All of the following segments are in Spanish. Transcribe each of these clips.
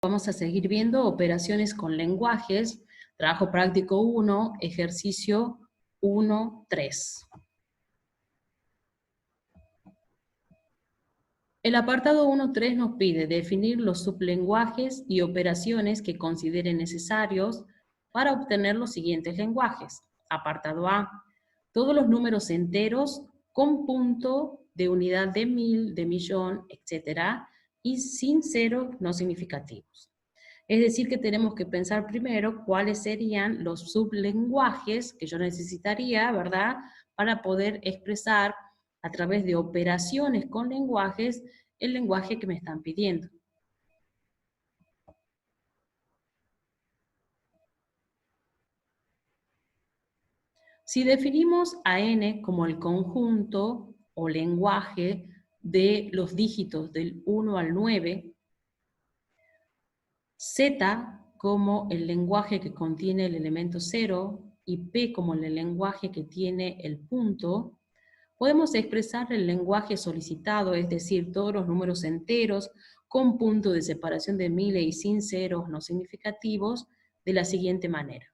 vamos a seguir viendo operaciones con lenguajes, trabajo práctico 1, ejercicio 1.3. El apartado 1.3 nos pide definir los sublenguajes y operaciones que consideren necesarios para obtener los siguientes lenguajes. Apartado A, todos los números enteros con punto de unidad de mil, de millón, etc., y sin ceros no significativos. Es decir, que tenemos que pensar primero cuáles serían los sublenguajes que yo necesitaría, ¿verdad?, para poder expresar a través de operaciones con lenguajes el lenguaje que me están pidiendo. Si definimos a n como el conjunto o lenguaje de los dígitos del 1 al 9, z como el lenguaje que contiene el elemento 0 y p como el lenguaje que tiene el punto, podemos expresar el lenguaje solicitado, es decir, todos los números enteros con punto de separación de miles y sin ceros no significativos, de la siguiente manera.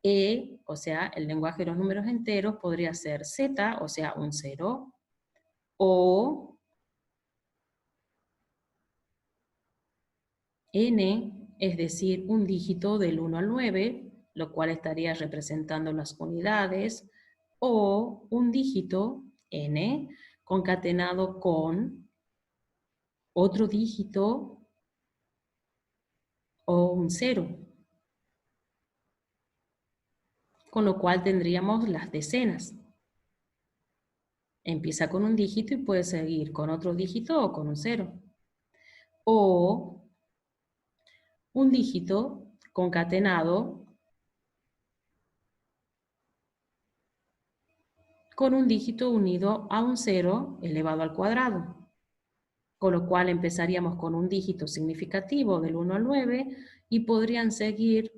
E, o sea, el lenguaje de los números enteros podría ser z, o sea, un 0, o n, es decir, un dígito del 1 al 9, lo cual estaría representando las unidades, o un dígito, n, concatenado con otro dígito o un 0. Con lo cual tendríamos las decenas. Empieza con un dígito y puede seguir con otro dígito o con un 0. O un dígito concatenado con un dígito unido a un 0 elevado al cuadrado. Con lo cual empezaríamos con un dígito significativo del 1 al 9 y podrían seguir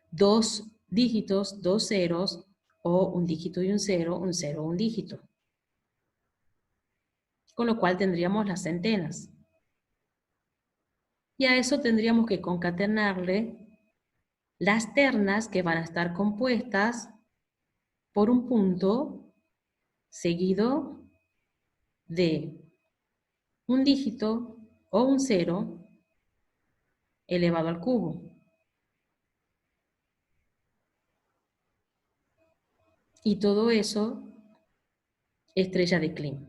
dos dígitos, dos ceros, o un dígito y un 0, un dígito. Con lo cual tendríamos las centenas. Y a eso tendríamos que concatenarle las ternas que van a estar compuestas por un punto seguido de un dígito o un 0 elevado al cubo. Y todo eso, estrella de Klein.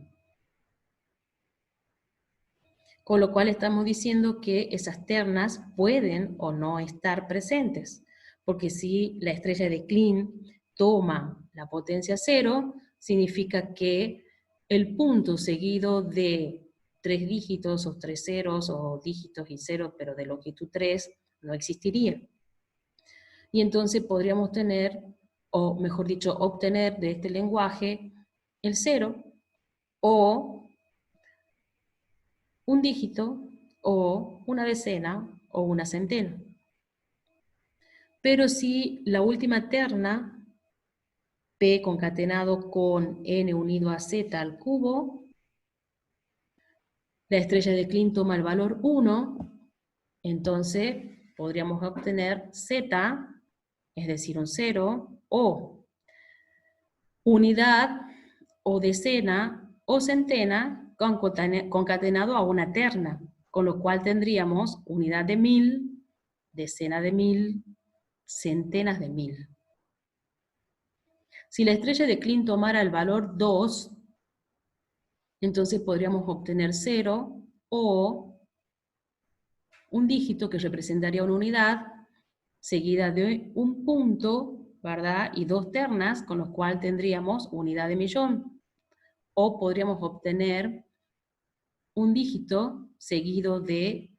Con lo cual estamos diciendo que esas ternas pueden o no estar presentes, porque si la estrella de Klein toma la potencia 0, significa que el punto seguido de 3 dígitos o 3 ceros o dígitos y ceros, pero de longitud 3, no existiría. Y entonces podríamos tener, o mejor dicho, obtener de este lenguaje el 0 o un dígito o una decena o una centena. Pero si la última terna, p concatenado con n unido a z al cubo, la estrella de Klein toma el valor 1, entonces podríamos obtener z, es decir, un 0, o unidad, o decena, o centena, concatenado a una terna, con lo cual tendríamos unidad de 1000, decena de 1000, centenas de 1000. Si la estrella de Klein tomara el valor 2, entonces podríamos obtener 0 o un dígito que representaría una unidad seguida de un punto, ¿verdad? Y dos ternas, con lo cual tendríamos unidad de millón. O podríamos obtener un dígito seguido de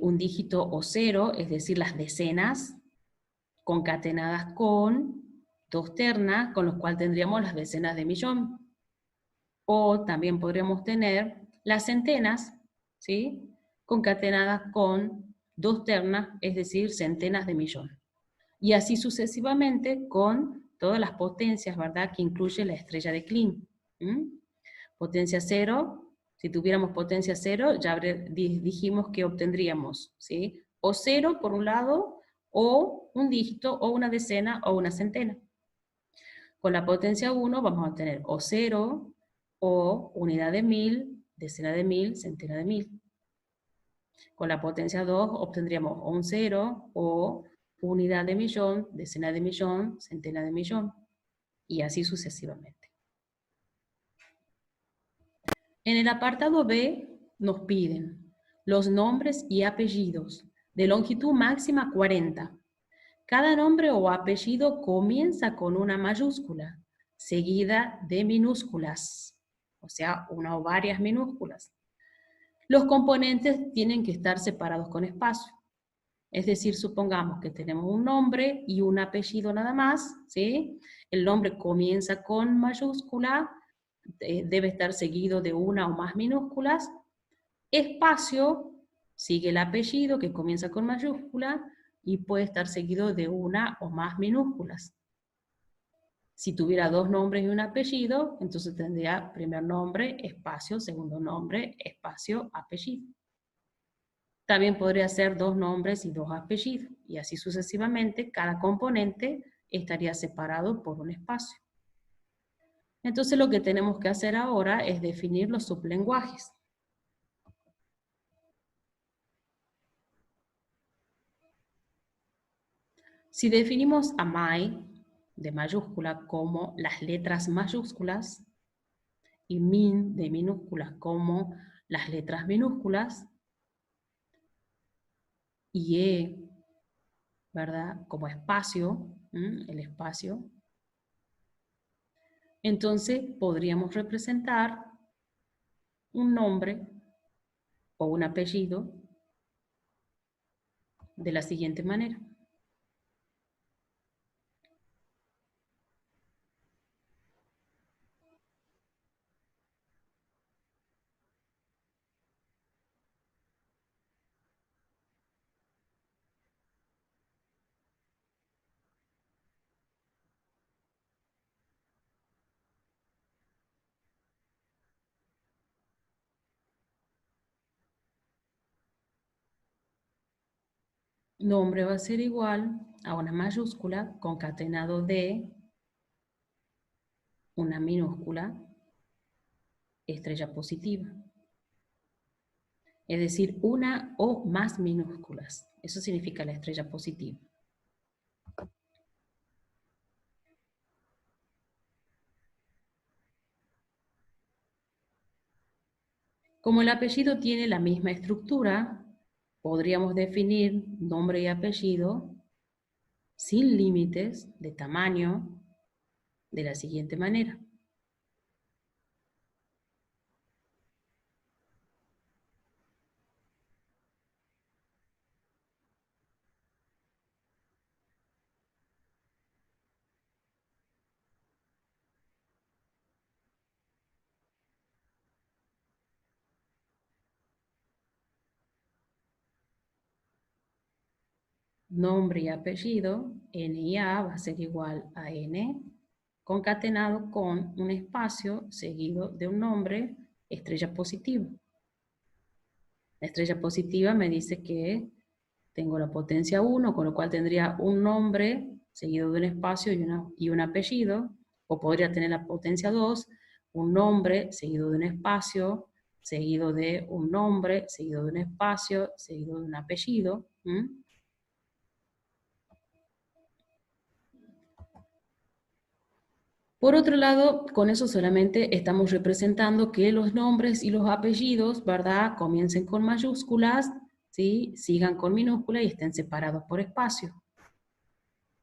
un dígito o 0, es decir, las decenas, concatenadas con dos ternas, con lo cual tendríamos las decenas de millón. O también podríamos tener las centenas, ¿sí?, concatenadas con dos ternas, es decir, centenas de millón. Y así sucesivamente con todas las potencias, ¿verdad?, que incluye la estrella de Klein. Potencia 0, Si tuviéramos potencia 0, ya dijimos que obtendríamos, ¿sí? O 0 por un lado, o un dígito, o una decena, o una centena. Con la potencia 1 vamos a tener o 0, o unidad de 1000, decena de 1000, centena de 1000. Con la potencia 2 obtendríamos o un 0, o unidad de millón, decena de millón, centena de millón, y así sucesivamente. En el apartado B nos piden los nombres y apellidos de longitud máxima 40. Cada nombre o apellido comienza con una mayúscula, seguida de minúsculas, o sea, una o varias minúsculas. Los componentes tienen que estar separados con espacio. Es decir, supongamos que tenemos un nombre y un apellido nada más, ¿sí? El nombre comienza con mayúscula, debe estar seguido de una o más minúsculas. Espacio, sigue el apellido que comienza con mayúscula y puede estar seguido de una o más minúsculas. Si tuviera dos nombres y un apellido, entonces tendría primer nombre, espacio, segundo nombre, espacio, apellido. También podría ser dos nombres y dos apellidos, y así sucesivamente, cada componente estaría separado por un espacio. Entonces lo que tenemos que hacer ahora es definir los sublenguajes. Si definimos a my de mayúscula como las letras mayúsculas y min de minúsculas como las letras minúsculas y ¿verdad? Como espacio, el espacio, entonces podríamos representar un nombre o un apellido de la siguiente manera. Nombre va a ser igual a una mayúscula concatenado de una minúscula estrella positiva. Es decir, una o más minúsculas. Eso significa la estrella positiva. Como el apellido tiene la misma estructura, podríamos definir nombre y apellido sin límites de tamaño de la siguiente manera. Nombre y apellido, N y A va a ser igual a N, concatenado con un espacio seguido de un nombre, estrella positiva. La estrella positiva me dice que tengo la potencia 1, con lo cual tendría un nombre seguido de un espacio y un apellido, o podría tener la potencia 2, un nombre seguido de un espacio, seguido de un nombre, seguido de un espacio, seguido de un apellido. Por otro lado, con eso solamente estamos representando que los nombres y los apellidos, ¿verdad?, comiencen con mayúsculas, ¿sí?, sigan con minúsculas y estén separados por espacio.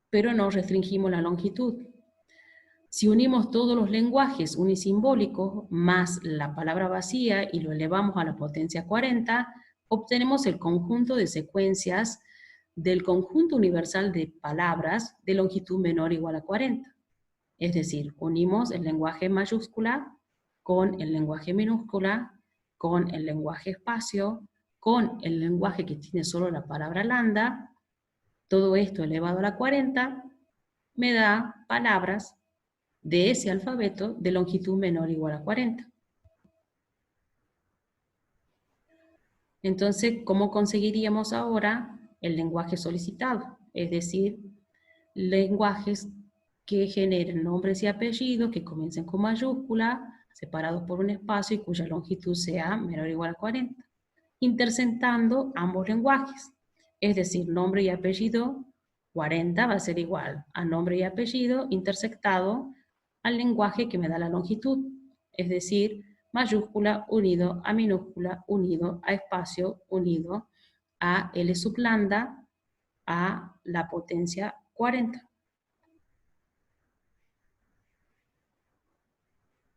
Pero no restringimos la longitud. Si unimos todos los lenguajes unisimbólicos más la palabra vacía y lo elevamos a la potencia 40, obtenemos el conjunto de secuencias del conjunto universal de palabras de longitud menor o igual a 40. Es decir, unimos el lenguaje mayúscula con el lenguaje minúscula, con el lenguaje espacio, con el lenguaje que tiene solo la palabra lambda. Todo esto elevado a la 40 me da palabras de ese alfabeto de longitud menor o igual a 40. Entonces, ¿cómo conseguiríamos ahora el lenguaje solicitado? Es decir, lenguajes que generen nombres y apellidos que comiencen con mayúscula, separados por un espacio y cuya longitud sea menor o igual a 40, intersectando ambos lenguajes. Es decir, nombre y apellido 40 va a ser igual a nombre y apellido intersectado al lenguaje que me da la longitud. Es decir, mayúscula unido a minúscula unido a espacio unido a L sub lambda a la potencia 40.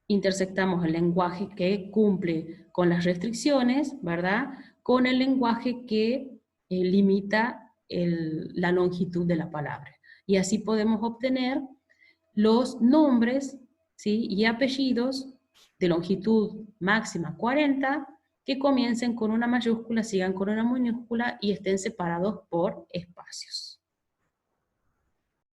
Intersectamos el lenguaje que cumple con las restricciones, ¿verdad? Con el lenguaje que limita la longitud de la palabra. Y así podemos obtener los nombres, ¿sí?, y apellidos de longitud máxima 40 que comiencen con una mayúscula, sigan con una minúscula y estén separados por espacios.